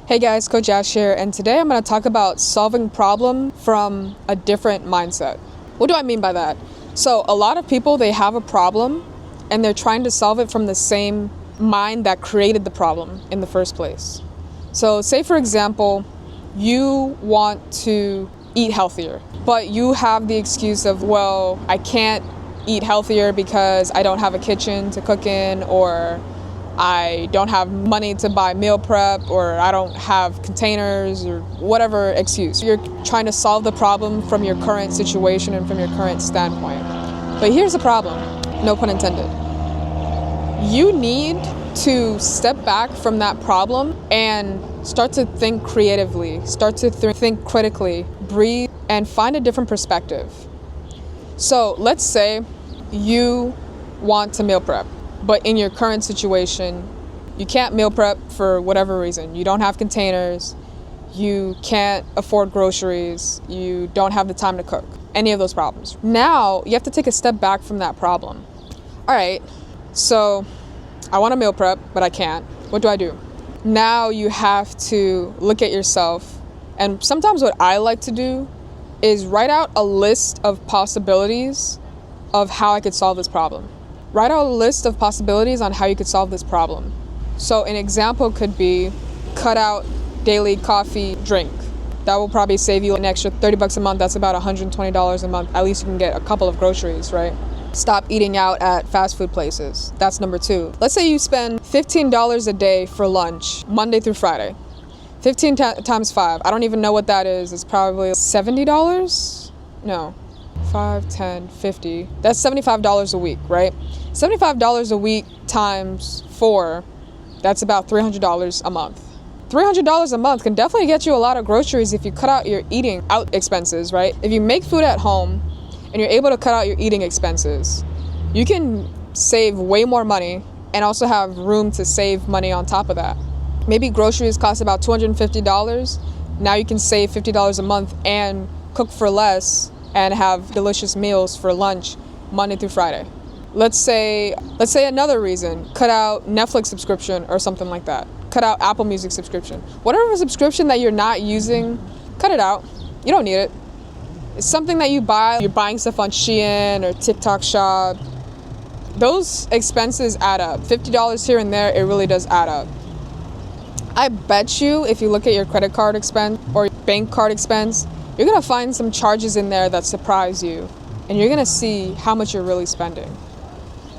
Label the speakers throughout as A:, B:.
A: Hey guys, Coach Ash here, and today I'm going to talk about solving problem from a different mindset. What do I mean by that? So a lot of people, they have a problem and they're trying to solve it from the same mind that created the problem in the first place. So say for example, you want to eat healthier, but you have the excuse of, well, I can't eat healthier because I don't have a kitchen to cook in, or I don't have money to buy meal prep, or I don't have containers, or whatever excuse. You're trying to solve the problem from your current situation and from your current standpoint. But here's the problem, no pun intended. You need to step back from that problem and start to think creatively, start to think critically, breathe, and find a different perspective. So let's say you want to meal prep, but in your current situation, you can't meal prep for whatever reason. You don't have containers, you can't afford groceries, you don't have the time to cook, any of those problems. Now, you have to take a step back from that problem. All right, so I want to meal prep, but I can't. What do? Now you have to look at yourself, and sometimes what I like to do is write out a list of possibilities of how I could solve this problem. Write out a list of possibilities on how you could solve this problem. So an example could be cut out daily coffee drink. That will probably save you an extra $30 a month. That's about $120 a month. At least you can get a couple of groceries, right? Stop eating out at fast food places. That's number 2. Let's say you spend $15 a day for lunch, Monday through Friday. 15 times 5. I don't even know what that is. It's probably $70? No. 5, 10, 50. That's $75 a week, right? $75 a week times 4, that's about $300 a month. $300 a month can definitely get you a lot of groceries if you cut out your eating out expenses, right? If you make food at home and you're able to cut out your eating expenses, you can save way more money and also have room to save money on top of that. Maybe groceries cost about $250. Now you can save $50 a month and cook for less and have delicious meals for lunch Monday through Friday. Let's say another reason, cut out Netflix subscription or something like that. Cut out Apple Music subscription. Whatever subscription that you're not using, cut it out. You don't need it. It's something that you buy. You're buying stuff on Shein or TikTok Shop. Those expenses add up. $50 here and there, it really does add up. I bet you if you look at your credit card expense or bank card expense, you're gonna find some charges in there that surprise you, and you're gonna see how much you're really spending.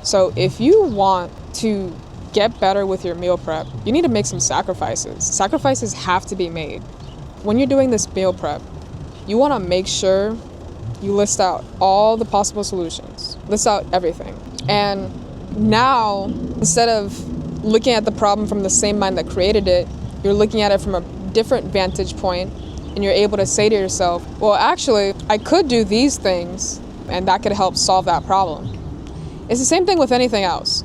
A: So if you want to get better with your meal prep, you need to make some sacrifices. Sacrifices have to be made. When you're doing this meal prep, you wanna make sure you list out all the possible solutions. List out everything. And now, instead of looking at the problem from the same mind that created it, you're looking at it from a different vantage point, and you're able to say to yourself, well, actually, I could do these things, and that could help solve that problem. It's the same thing with anything else.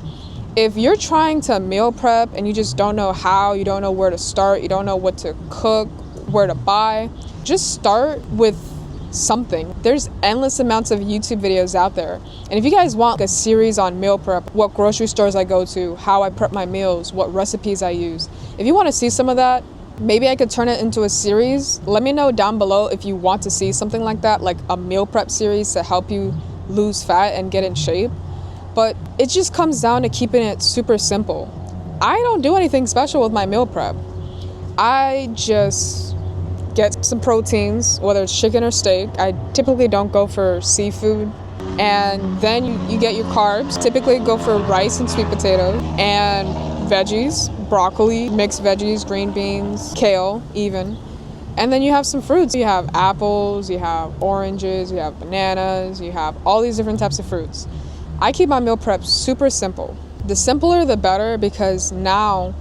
A: If you're trying to meal prep and you just don't know how, you don't know where to start, you don't know what to cook, where to buy, just start with something. There's endless amounts of YouTube videos out there. And if you guys want a series on meal prep, what grocery stores I go to, how I prep my meals, what recipes I use, if you want to see some of that, maybe I could turn it into a series. Let me know down below if you want to see something like that, like a meal prep series to help you lose fat and get in shape. But it just comes down to keeping it super simple. I don't do anything special with my meal prep. I just get some proteins, whether it's chicken or steak. I typically don't go for seafood. And then you get your carbs. Typically go for rice and sweet potato and veggies, broccoli, mixed veggies, green beans, kale even. And then you have some fruits. You have apples, you have oranges, you have bananas, you have all these different types of fruits. I keep my meal prep super simple. The simpler the better, because now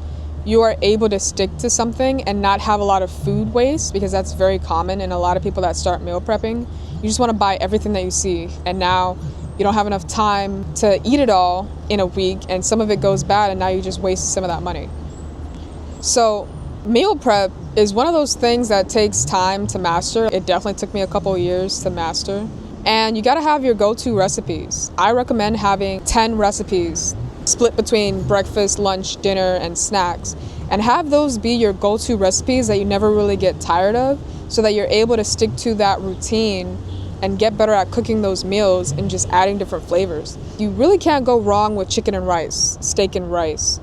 A: you are able to stick to something and not have a lot of food waste, because that's very common in a lot of people that start meal prepping. You just want to buy everything that you see, and now you don't have enough time to eat it all in a week, and some of it goes bad, and now you just wasted some of that money. So meal prep is one of those things that takes time to master. It definitely took me a couple of years to master. And you gotta have your go-to recipes. I recommend having 10 recipes split between breakfast, lunch, dinner, and snacks. And have those be your go-to recipes that you never really get tired of, so that you're able to stick to that routine and get better at cooking those meals and just adding different flavors. You really can't go wrong with chicken and rice, steak and rice.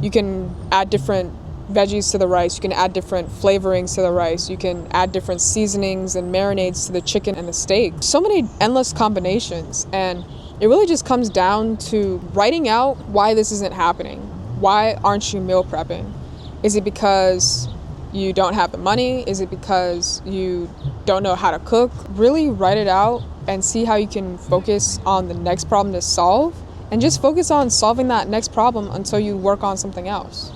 A: You can add different veggies to the rice, you can add different flavorings to the rice, you can add different seasonings and marinades to the chicken and the steak. So many endless combinations, and it really just comes down to writing out why this isn't happening. Why aren't you meal prepping? Is it because you don't have the money? Is it because you don't know how to cook? Really write it out and see how you can focus on the next problem to solve, and just focus on solving that next problem until you work on something else.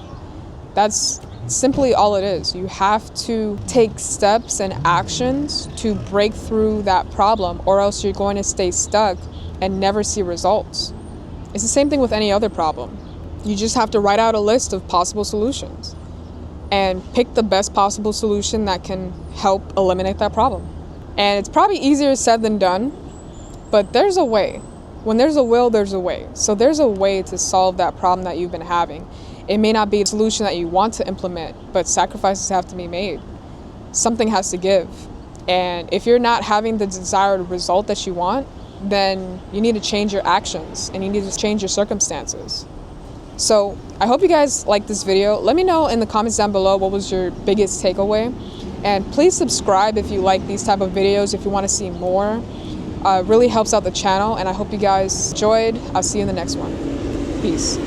A: That's simply all it is. You have to take steps and actions to break through that problem, or else you're going to stay stuck and never see results. It's the same thing with any other problem. You just have to write out a list of possible solutions and pick the best possible solution that can help eliminate that problem. And it's probably easier said than done, but there's a way. When there's a will, there's a way. So there's a way to solve that problem that you've been having. It may not be a solution that you want to implement, but sacrifices have to be made. Something has to give. And if you're not having the desired result that you want, then you need to change your actions and you need to change your circumstances. So I hope you guys liked this video. Let me know in the comments down below what was your biggest takeaway. And please subscribe if you like these type of videos, if you want to see more. It really helps out the channel, and I hope you guys enjoyed. I'll see you in the next one. Peace.